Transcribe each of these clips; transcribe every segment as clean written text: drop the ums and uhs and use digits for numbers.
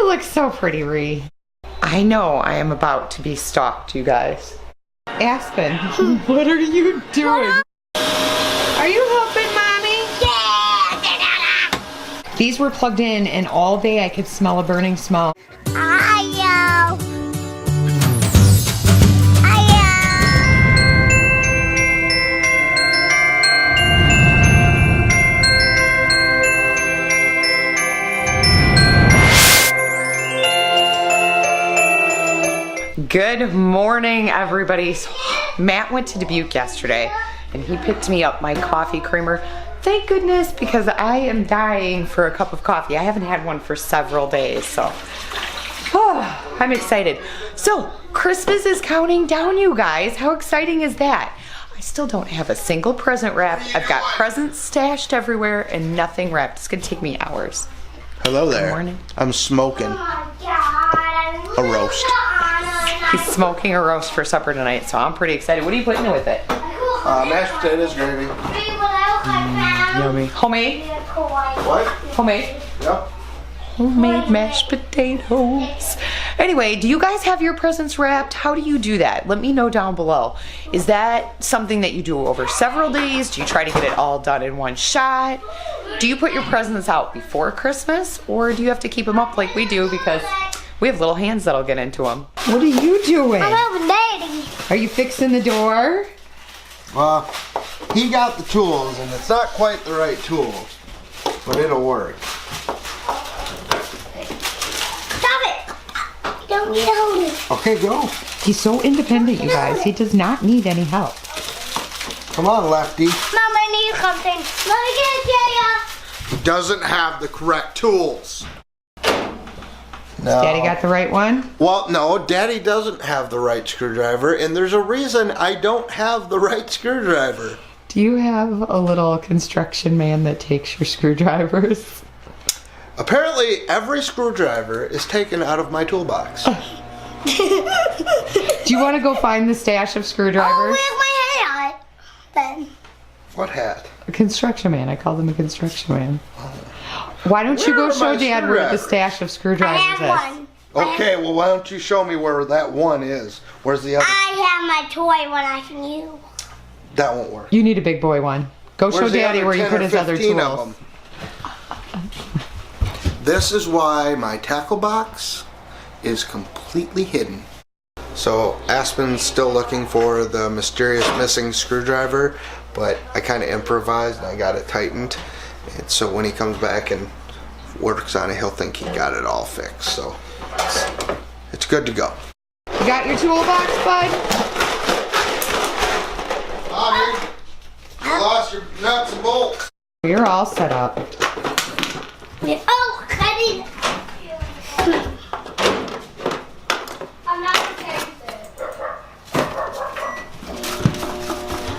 looks so pretty, Ree. I know I am about to be stalked, you guys. Aspen, what are you doing? Are you helping, Mommy? Yeah! These were plugged in, and all day I could smell a burning smell. Good morning, everybody. So, Matt went to Dubuque yesterday and he picked me up my coffee creamer. Thank goodness, because I am dying for a cup of coffee. I haven't had one for several days, so I'm excited. So Christmas is counting down, you guys. How exciting is that? I still don't have a single present wrapped. I've got presents stashed everywhere and nothing wrapped. It's gonna take me hours. Hello there. Good morning. I'm smoking a roast. He's smoking a roast for supper tonight, so I'm pretty excited. What are you putting with it? Mashed potatoes, gravy. Yummy. Homemade? What? Homemade? Yep. Homemade mashed potatoes. Anyway, do you guys have your presents wrapped? How do you do that? Let me know down below. Is that something that you do over several days? Do you try to get it all done in one shot? Do you put your presents out before Christmas? Or do you have to keep them up like we do because we have little hands that'll get into them? What are you doing? I'm helping Daddy. Are you fixing the door? Well, he got the tools, and it's not quite the right tool, but it'll work. Stop it! You don't need to hold it. Okay, go. He's so independent, you guys. He does not need any help. Come on, Lefty. Mom, I need something. Let me get it, Jaya. He doesn't have the correct tools. No. Daddy got the right one? Well, no, Daddy doesn't have the right screwdriver, and there's a reason I don't have the right screwdriver. Do you have a little construction man that takes your screwdrivers? Apparently, every screwdriver is taken out of my toolbox. Do you want to go find the stash of screwdrivers? Oh, where's my hat? Then. What hat? A construction man. I called him a construction man. Why don't you go show Dad where the stash of screwdrivers I have is? one. Okay, well, why don't you show me where that one is? Where's the other? I have my toy one I can use. That won't work. You need a big boy one. Go show Where's the Daddy other where you 10 put or his other 15 of tools. them? This is why my tackle box is completely hidden. So Aspen's still looking for the mysterious missing screwdriver, but I kind of improvised and I got it tightened. And so when he comes back and works on it, he'll think he got it all fixed. So it's good to go. You got your toolbox, bud? Mommy, you lost your nuts and bolts. You're all set up. Oh, I need. I'm not prepared for it.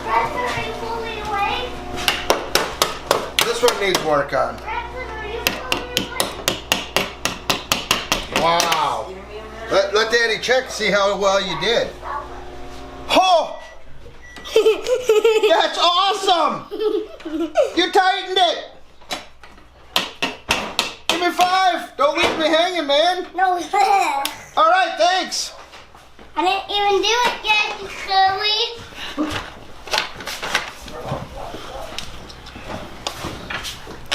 Braxen, are you fully awake? This one needs work on. Braxen, are you fully awake? Wow. Let Daddy check to see how well you did. Oh! That's awesome! You tightened it! Give me 5! Don't leave me hanging, man! No, Alright, thanks! I didn't even do it yet, Chloe.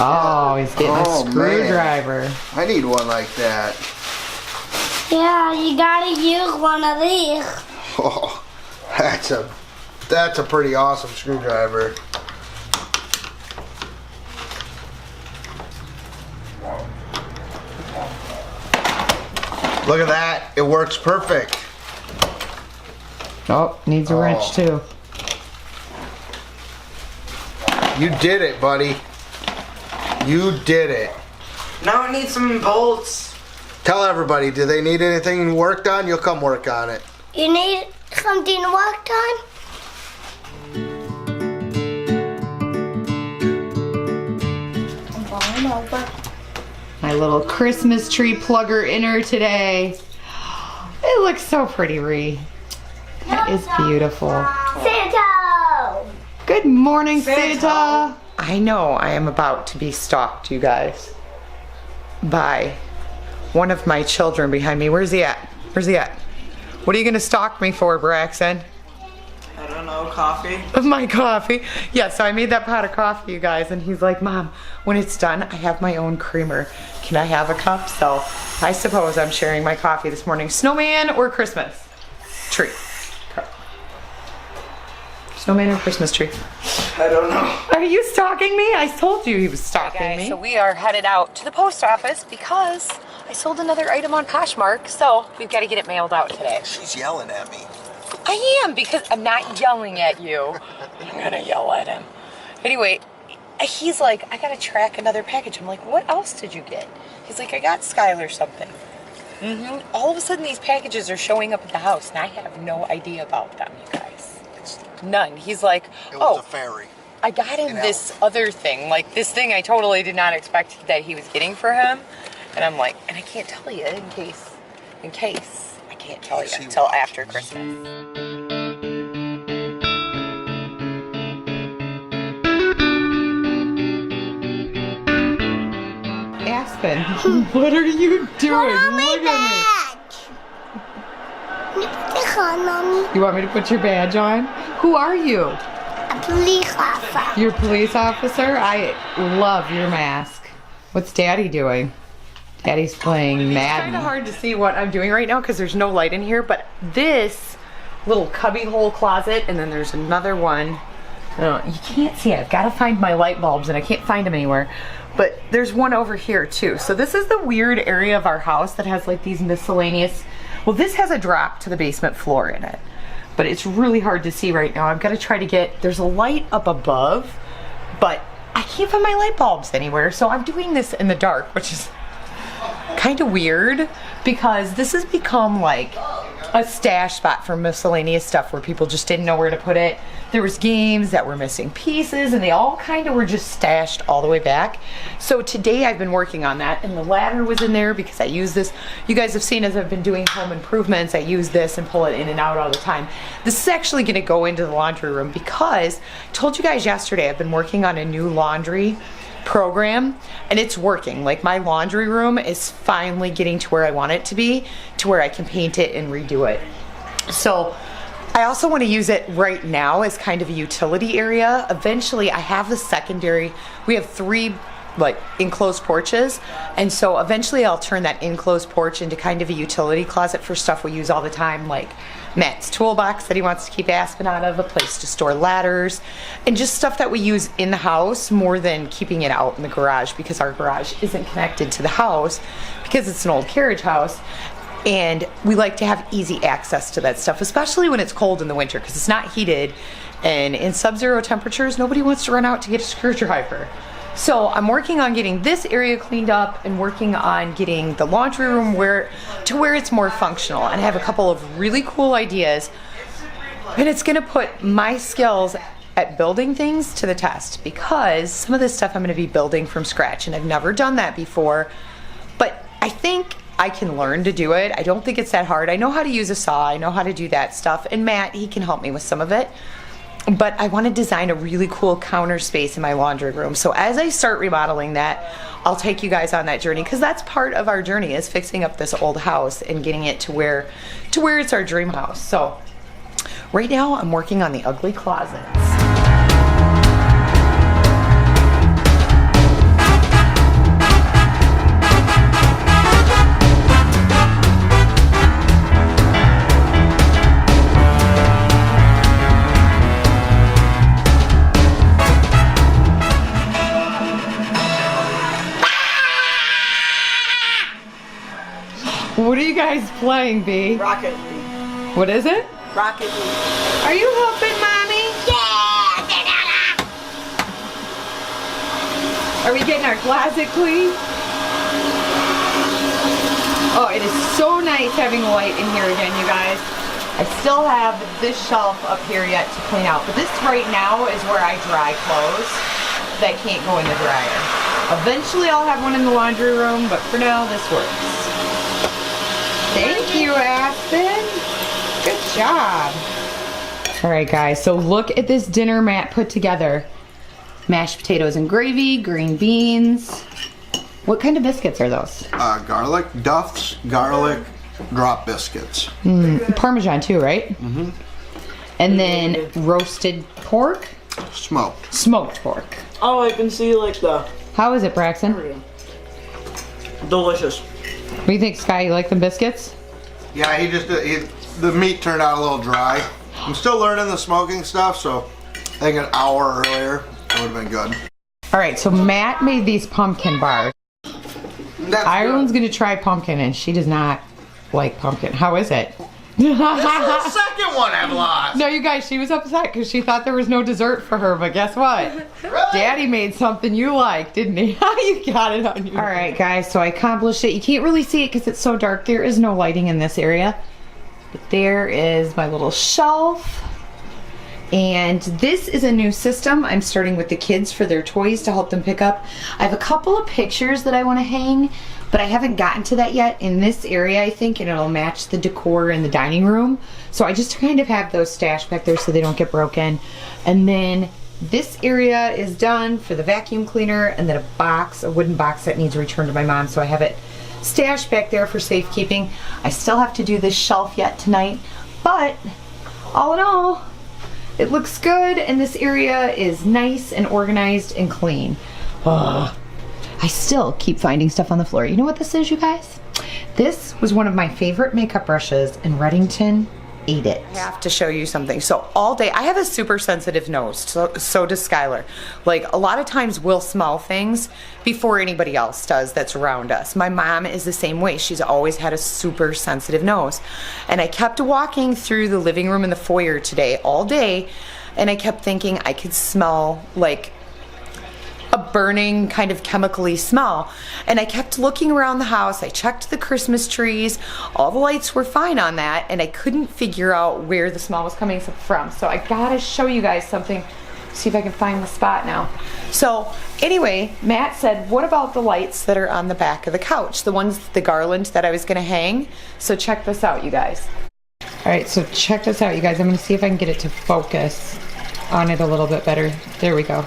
Oh, he's getting a screwdriver. Man. I need one like that. Yeah, you gotta use one of these. Oh, that's a pretty awesome screwdriver. Look at that. It works perfect. Oh, needs a wrench too. You did it, buddy. You did it. Now I need some bolts. Tell everybody, do they need anything worked on? You'll come work on it. You need something worked on? I'm falling over. My little Christmas tree plugger inner today. It looks so pretty, Ree. That is beautiful. Santa! Good morning, Santa. Santa. I know I am about to be stalked, you guys, by one of my children behind me. Where's he at? Where's he at? What are you gonna stalk me for, Braxen? I don't know, coffee. Of my coffee. Yeah, so I made that pot of coffee, you guys, and he's like, Mom, when it's done, I have my own creamer. Can I have a cup? So I suppose I'm sharing my coffee this morning. Snowman or Christmas tree? Snowman or Christmas tree? I don't know. Are you stalking me? I told you he was stalking me. So we are headed out to the post office because I sold another item on Poshmark, so we've got to get it mailed out today. She's yelling at me. I am, because I'm not yelling at you. I'm gonna yell at him. Anyway, he's like, I gotta track another package. I'm like, what else did you get? He's like, I got Skylur something. All of a sudden these packages are showing up at the house and I have no idea about them, you guys. None. He's like, it was a fairy. I got him this other thing. Like this thing I totally did not expect that he was getting for him. And I'm like, and I can't tell you in case. I can't tell you until after Christmas. Aspen, what are you doing? Look at me. You want me to put your badge on? Who are you? A police officer. You're a police officer? I love your mask. What's Daddy doing? Daddy's playing Madden. It's kind of hard to see what I'm doing right now because there's no light in here, but this little cubbyhole closet, and then there's another one. You can't see it. I've got to find my light bulbs and I can't find them anywhere. But there's one over here too. So this is the weird area of our house that has like these miscellaneous, well, this has a drop to the basement floor in it, but it's really hard to see right now. I've got to try to get, there's a light up above, but I can't find my light bulbs anywhere. So I'm doing this in the dark, which is kind of weird because this has become like a stash spot for miscellaneous stuff where people just didn't know where to put it. There was games that were missing pieces and they all kind of were just stashed all the way back. So today I've been working on that, and the ladder was in there because I use this. You guys have seen as I've been doing home improvements, I use this and pull it in and out all the time. This is actually going to go into the laundry room because I told you guys yesterday I've been working on a new laundry program and it's working. Like my laundry room is finally getting to where I want it to be, to where I can paint it and redo it. So I also want to use it right now as kind of a utility area. Eventually I have the secondary, we have 3 like enclosed porches, and so eventually I'll turn that enclosed porch into kind of a utility closet for stuff we use all the time, like Matt's toolbox that he wants to keep Aspen out of, a place to store ladders, and just stuff that we use in the house more than keeping it out in the garage, because our garage isn't connected to the house because it's an old carriage house, and we like to have easy access to that stuff, especially when it's cold in the winter because it's not heated, and in sub-zero temperatures nobody wants to run out to get a screwdriver. So I'm working on getting this area cleaned up and working on getting the laundry room where it's more functional. And I have a couple of really cool ideas. And it's gonna put my skills at building things to the test, because some of this stuff I'm gonna be building from scratch and I've never done that before. But I think I can learn to do it. I don't think it's that hard. I know how to use a saw, I know how to do that stuff. And Matt, he can help me with some of it. But I want to design a really cool counter space in my laundry room. So as I start remodeling that, I'll take you guys on that journey, because that's part of our journey, is fixing up this old house and getting it to where it's our dream house. So right now I'm working on the ugly closets. What are you guys playing, B? Rocket League. What is it? Rocket League. Are you helping, Mommy? Yeah! Are we getting our closet clean? Oh, it is so nice having light in here again, you guys. I still have this shelf up here yet to clean out, but this right now is where I dry clothes that can't go in the dryer. Eventually I'll have one in the laundry room, but for now this works. Thank you, Aspen. Good job. All right, guys, so look at this dinner Matt put together. Mashed potatoes and gravy, green beans, What kind of biscuits are those? Garlic, Duff's garlic drop biscuits. Parmesan too, right? Mm-hmm. And then roasted pork? Smoked. Smoked pork. Oh, I can see like the... How is it, Braxen? Delicious. What do you think, Sky? You like the biscuits? Yeah, the meat turned out a little dry. I'm still learning the smoking stuff, so I think an hour earlier it would have been good. All right, so Matt made these pumpkin bars. That's Ireland's good. gonna try pumpkin, and she does not like pumpkin. How is it? This is the second one I've lost. No, you guys, she was upset because she thought there was no dessert for her, but guess what? Really? Daddy made something you liked, didn't he? You got it on you. All right, guys, so I accomplished it. You can't really see it because it's so dark. There is no lighting in this area. But there is my little shelf. And this is a new system. I'm starting with the kids for their toys to help them pick up. I have a couple of pictures that I want to hang, but I haven't gotten to that yet in this area, I think, and it'll match the decor in the dining room. So I just kind of have those stashed back there so they don't get broken. And then this area is done for the vacuum cleaner, and then a wooden box that needs returned to my mom, so I have it stashed back there for safekeeping. I still have to do this shelf yet tonight, but all in all, it looks good, and this area is nice and organized and clean. Ugh. I still keep finding stuff on the floor. You know what this is, you guys? This was one of my favorite makeup brushes, and Reddington ate it. I have to show you something. So all day, I have a super sensitive nose, so does Skylur. Like, a lot of times we'll smell things before anybody else does that's around us. My mom is the same way. She's always had a super sensitive nose. And I kept walking through the living room and the foyer today, all day, and I kept thinking I could smell like a burning kind of chemically smell, and I kept looking around the house. I checked the Christmas trees, all the lights were fine on that, and I couldn't figure out where the smell was coming from. So I gotta show you guys something. See if I can find the spot now. So anyway, Matt said, what about the lights that are on the back of the couch, the garland that I was gonna hang? So check this out, you guys. All right, so check this out, you guys. I'm gonna see if I can get it to focus on it a little bit better. There we go.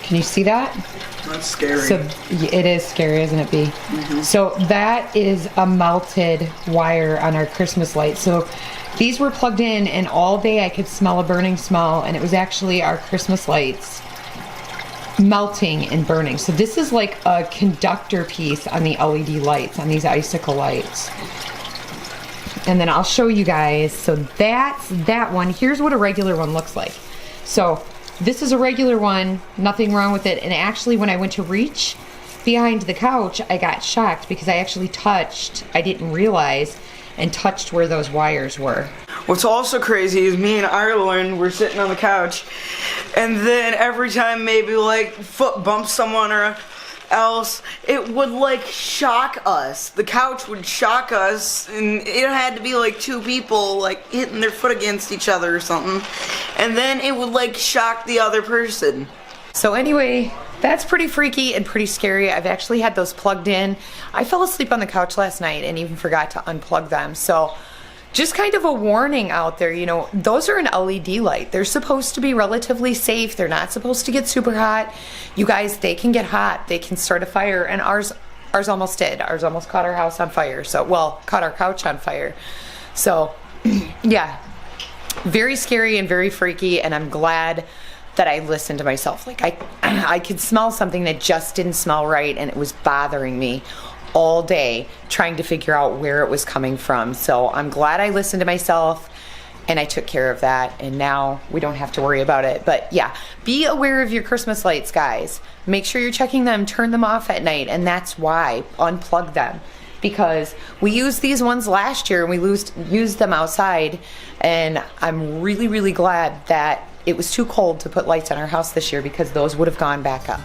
Can you see that? That's scary. So it is scary, isn't it, B? Mm-hmm. So that is a melted wire on our Christmas lights. So these were plugged in, and all day I could smell a burning smell, and it was actually our Christmas lights melting and burning. So this is like a conductor piece on the LED lights, on these icicle lights. And then I'll show you guys. So that's that one. Here's what a regular one looks like. So this is a regular one, nothing wrong with it. And actually, when I went to reach behind the couch, I got shocked because I actually I didn't realize, and touched where those wires were. What's also crazy is me and Ireland were sitting on the couch, and then every time maybe like foot bumps someone or else, it would like shock us. The couch would shock us, and it had to be like two people like hitting their foot against each other or something, and then it would like shock the other person. So anyway, that's pretty freaky and pretty scary. I've actually had those plugged in. I fell asleep on the couch last night and even forgot to unplug them. So just kind of a warning out there, you know, those are an LED light. They're supposed to be relatively safe. They're not supposed to get super hot. You guys, they can get hot. They can start a fire, and ours almost did. Ours almost caught our house on fire. So, well, caught our couch on fire. So, yeah, very scary and very freaky, and I'm glad that I listened to myself. Like, I could smell something that just didn't smell right, and it was bothering me all day trying to figure out where it was coming from. So I'm glad I listened to myself and I took care of that, and now we don't have to worry about it. But yeah, be aware of your Christmas lights, guys. Make sure you're checking them, turn them off at night, and that's why, unplug them. Because we used these ones last year and we used them outside, and I'm really, really glad that it was too cold to put lights on our house this year, because those would have gone back up.